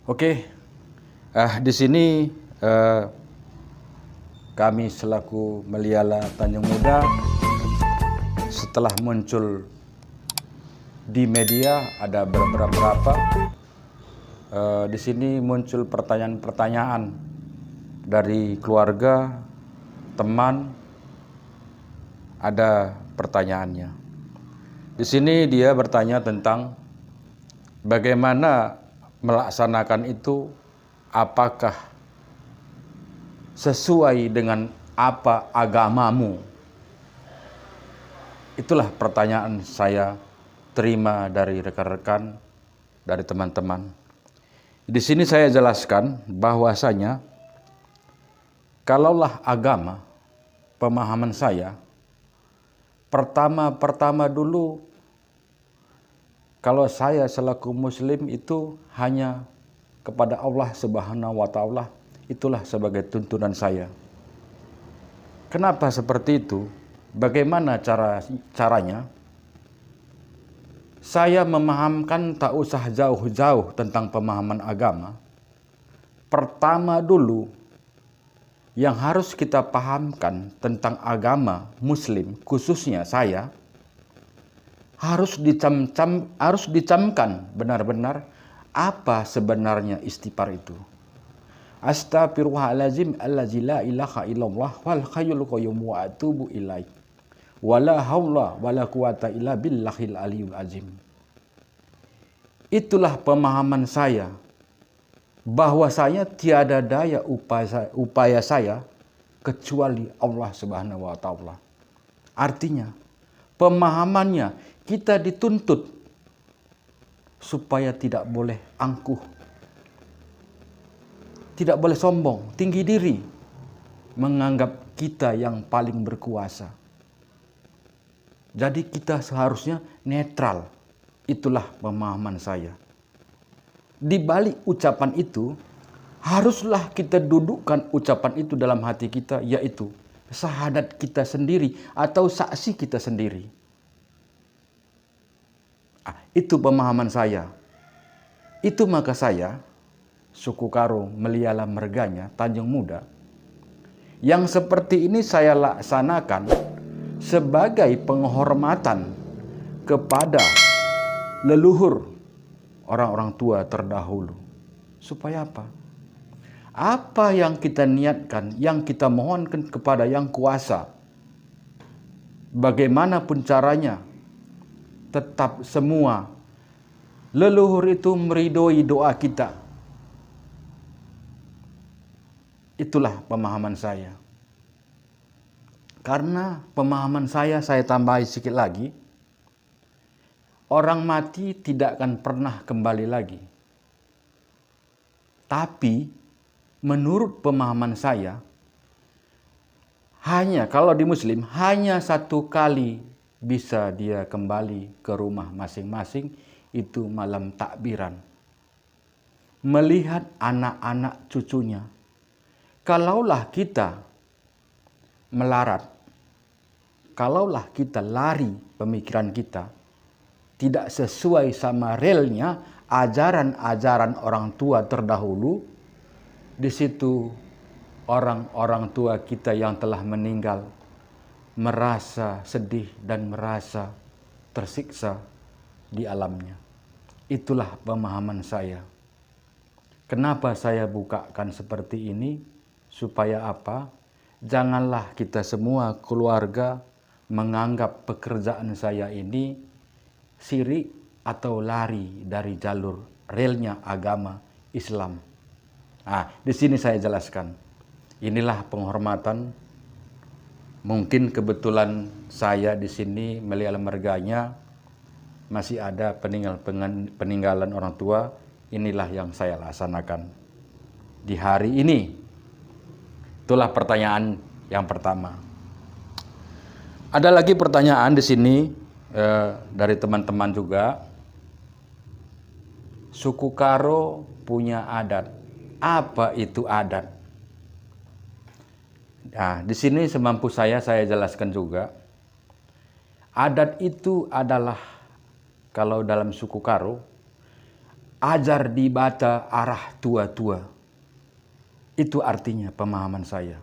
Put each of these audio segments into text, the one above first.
Oke, di sini kami selaku Meliala Tanjung Muda setelah muncul di media ada beberapa di sini muncul pertanyaan-pertanyaan dari keluarga, teman, ada pertanyaannya. Di sini dia bertanya tentang bagaimana melaksanakan itu, apakah sesuai dengan apa agamamu? Itulah pertanyaan saya terima dari rekan-rekan, dari teman-teman. Di sini saya jelaskan bahwasanya kalaulah agama, pemahaman saya, pertama dulu kalau saya selaku muslim itu hanya kepada Allah Subhanahu wa Ta'ala, itulah sebagai tuntunan saya. Kenapa seperti itu? Bagaimana caranya? Saya memahamkan tak usah jauh-jauh tentang pemahaman agama. Pertama dulu yang harus kita pahamkan tentang agama muslim, khususnya saya, harus dicamkan benar-benar apa sebenarnya istighfar itu. Astaghfirullahalazim allazi la ilaha illallah wal hayyul qayyum wa atubu ilaih. Wala haula wala quwata illa billahil aliyul azim. Itulah pemahaman saya bahwasanya tiada daya upaya saya kecuali Allah Subhanahu wa Ta'ala. Artinya, pemahamannya kita dituntut supaya tidak boleh angkuh, tidak boleh sombong, tinggi diri, menganggap kita yang paling berkuasa. Jadi kita seharusnya netral. Itulah pemahaman saya. Di balik ucapan itu, haruslah kita dudukkan ucapan itu dalam hati kita, yaitu syahadat kita sendiri atau saksi kita sendiri. Itu pemahaman saya. Itu maka saya, suku Karo Meliala Merganya Tanjung Muda, yang seperti ini saya laksanakan sebagai penghormatan kepada leluhur orang-orang tua terdahulu. Supaya apa? Apa yang kita niatkan, yang kita mohonkan kepada Yang Kuasa, bagaimanapun caranya, tetap semua leluhur itu meridhoi doa kita. Itulah pemahaman saya. Karena pemahaman saya tambahi sedikit lagi. Orang mati tidak akan pernah kembali lagi. Tapi menurut pemahaman saya, hanya kalau di muslim hanya satu kali bisa dia kembali ke rumah masing-masing, itu malam takbiran. Melihat anak-anak cucunya. Kalaulah kita melarat, kalaulah kita lari pemikiran kita, tidak sesuai sama realnya ajaran-ajaran orang tua terdahulu, di situ orang-orang tua kita yang telah meninggal merasa sedih dan merasa tersiksa di alamnya. Itulah pemahaman saya. Kenapa saya bukakan seperti ini? Supaya apa? Janganlah kita semua keluarga menganggap pekerjaan saya ini syirik atau lari dari jalur realnya agama Islam. Di sini saya jelaskan. Inilah penghormatan. Mungkin kebetulan saya di sini Meliala Merganya masih ada peninggalan orang tua. Inilah yang saya laksanakan di hari ini. Itulah pertanyaan yang pertama. Ada lagi pertanyaan di sini dari teman-teman juga. Suku Karo punya adat. Apa itu adat? Nah, di sini semampu saya jelaskan juga. Adat itu adalah, kalau dalam suku Karo, Ajar di bata arah tua-tua. Itu artinya pemahaman saya.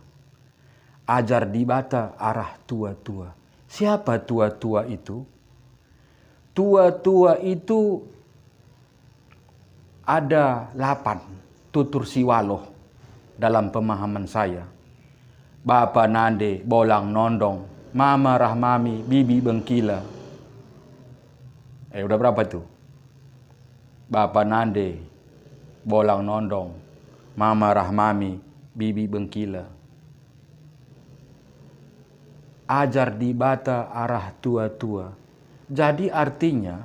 Ajar di bata arah tua-tua. Siapa tua-tua itu? Tua-tua itu ada 8 tutur siwaloh dalam pemahaman saya. Bapa nande, bolang nondong, mama rahmami, bibi bengkila. Udah berapa tuh? Bapa nande, bolang nondong, mama rahmami, bibi bengkila. Ajar di bata arah tua-tua. Jadi artinya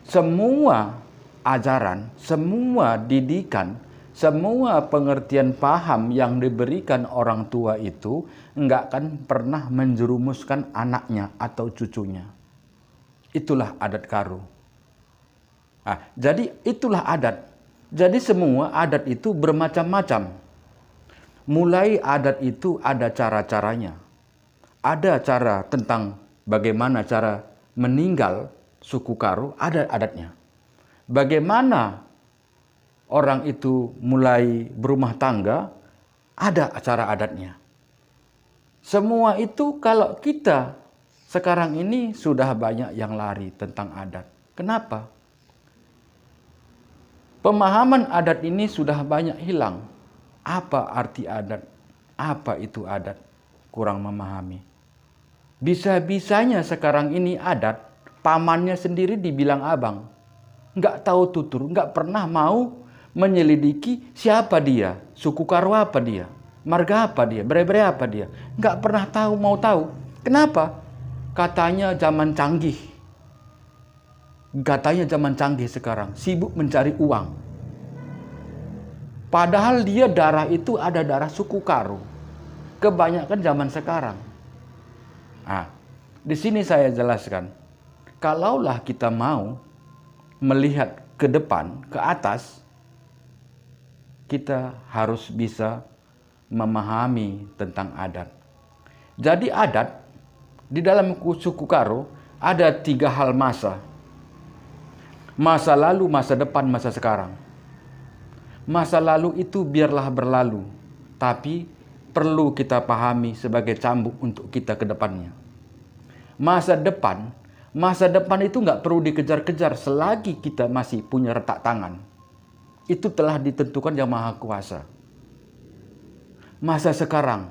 semua ajaran, semua didikan, semua pengertian paham yang diberikan orang tua itu enggak akan pernah menjerumuskan anaknya atau cucunya. Itulah adat Karo. Jadi itulah adat. Jadi semua adat itu bermacam-macam. Mulai adat itu ada cara-caranya. Ada cara tentang bagaimana cara meninggal suku Karo, ada adatnya. Bagaimana orang itu mulai berumah tangga, ada acara adatnya. Semua itu kalau kita sekarang ini sudah banyak yang lari tentang adat. Kenapa? Pemahaman adat ini sudah banyak hilang. Apa arti adat? Apa itu adat? Kurang memahami. Bisa-bisanya sekarang ini adat, pamannya sendiri dibilang abang. Nggak tahu tutur, nggak pernah mau menyelidiki siapa dia, suku Karo apa dia, marga apa dia, bre-bre apa dia. Nggak pernah tahu, mau tahu. Kenapa? Katanya zaman canggih. Katanya zaman canggih sekarang, sibuk mencari uang. Padahal dia darah itu ada darah suku Karo. Kebanyakan zaman sekarang. Di sini saya jelaskan, kalaulah kita mau melihat ke depan, ke atas, kita harus bisa memahami tentang adat. Jadi adat, di dalam suku Karo, ada 3 hal masa. Masa lalu, masa depan, masa sekarang. Masa lalu itu biarlah berlalu, tapi perlu kita pahami sebagai cambuk untuk kita ke depannya. Masa depan itu nggak perlu dikejar-kejar selagi kita masih punya retak tangan. Itu telah ditentukan Yang Maha Kuasa. Masa sekarang,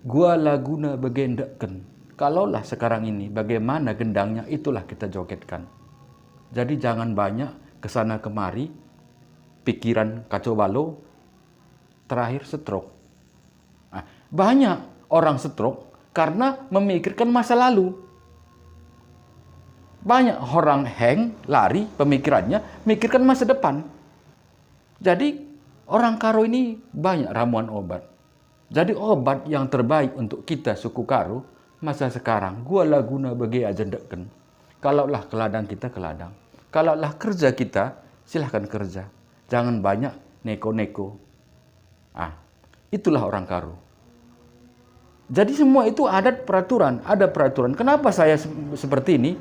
gua laguna begendeken. Kalaulah sekarang ini, bagaimana gendangnya, itulah kita jogetkan. Jadi jangan banyak kesana kemari, pikiran kacau balau, terakhir stroke. Banyak orang stroke karena memikirkan masa lalu. Banyak orang hang, lari pemikirannya, mikirkan masa depan. Jadi orang Karo ini banyak ramuan obat. Jadi obat yang terbaik untuk kita suku Karo, masa sekarang, gua laguna bagi ajendeken. Kalaulah ke ladang kita ke ladang. Kalaulah kerja kita, silahkan kerja. Jangan banyak neko-neko. Itulah orang Karo. Jadi semua itu adat peraturan, ada peraturan. Kenapa saya seperti ini?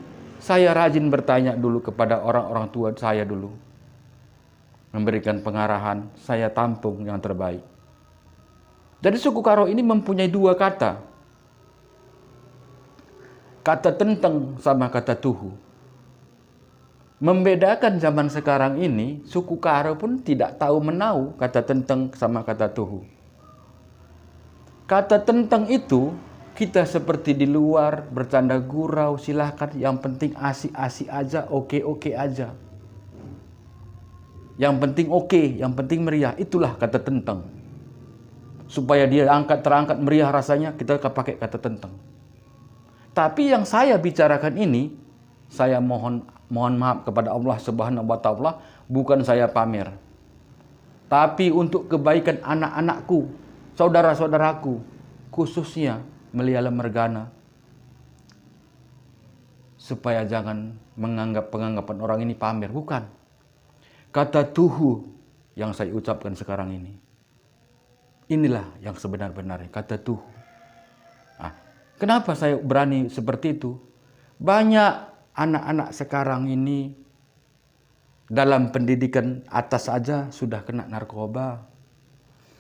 Saya rajin bertanya dulu kepada orang-orang tua saya dulu. Memberikan pengarahan, saya tampung yang terbaik. Jadi suku Karo ini mempunyai 2 kata. Kata tenteng sama kata tuhu. Membedakan zaman sekarang ini, suku Karo pun tidak tahu menau kata tenteng sama kata tuhu. Kata tenteng itu, kita seperti di luar, bercanda gurau, silahkan. Yang penting asik-asik aja, oke-oke aja. Yang penting oke, yang penting meriah. Itulah kata tenteng. Supaya dia terangkat meriah rasanya, kita pakai kata tenteng. Tapi yang saya bicarakan ini, saya mohon maaf kepada Allah Subhanahu wa Ta'ala, bukan saya pamer. Tapi untuk kebaikan anak-anakku, saudara-saudaraku, khususnya Meliala Mergana, supaya jangan menganggap penganggapan orang ini pamer. Bukan. Kata tuhu yang saya ucapkan sekarang ini, inilah yang sebenar-benarnya, kata tuhu. Kenapa saya berani seperti itu? Banyak anak-anak sekarang ini Dalam pendidikan atas saja sudah kena narkoba.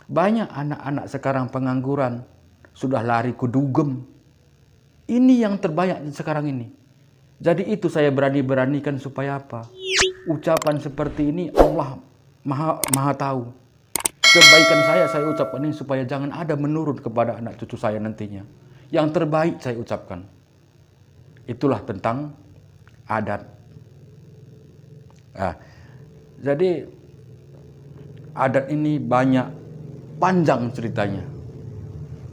Banyak anak-anak sekarang pengangguran, sudah lari ke dugem. Ini yang terbanyak sekarang ini. Jadi itu saya berani-beranikan supaya apa? Ucapan seperti ini Allah maha tahu. Kebaikan saya ucapkan ini supaya jangan ada menurun kepada anak cucu saya nantinya. Yang terbaik saya ucapkan. Itulah tentang adat. Nah, jadi adat ini banyak, panjang ceritanya.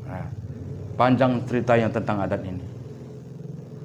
Nah, panjang ceritanya tentang adat ini.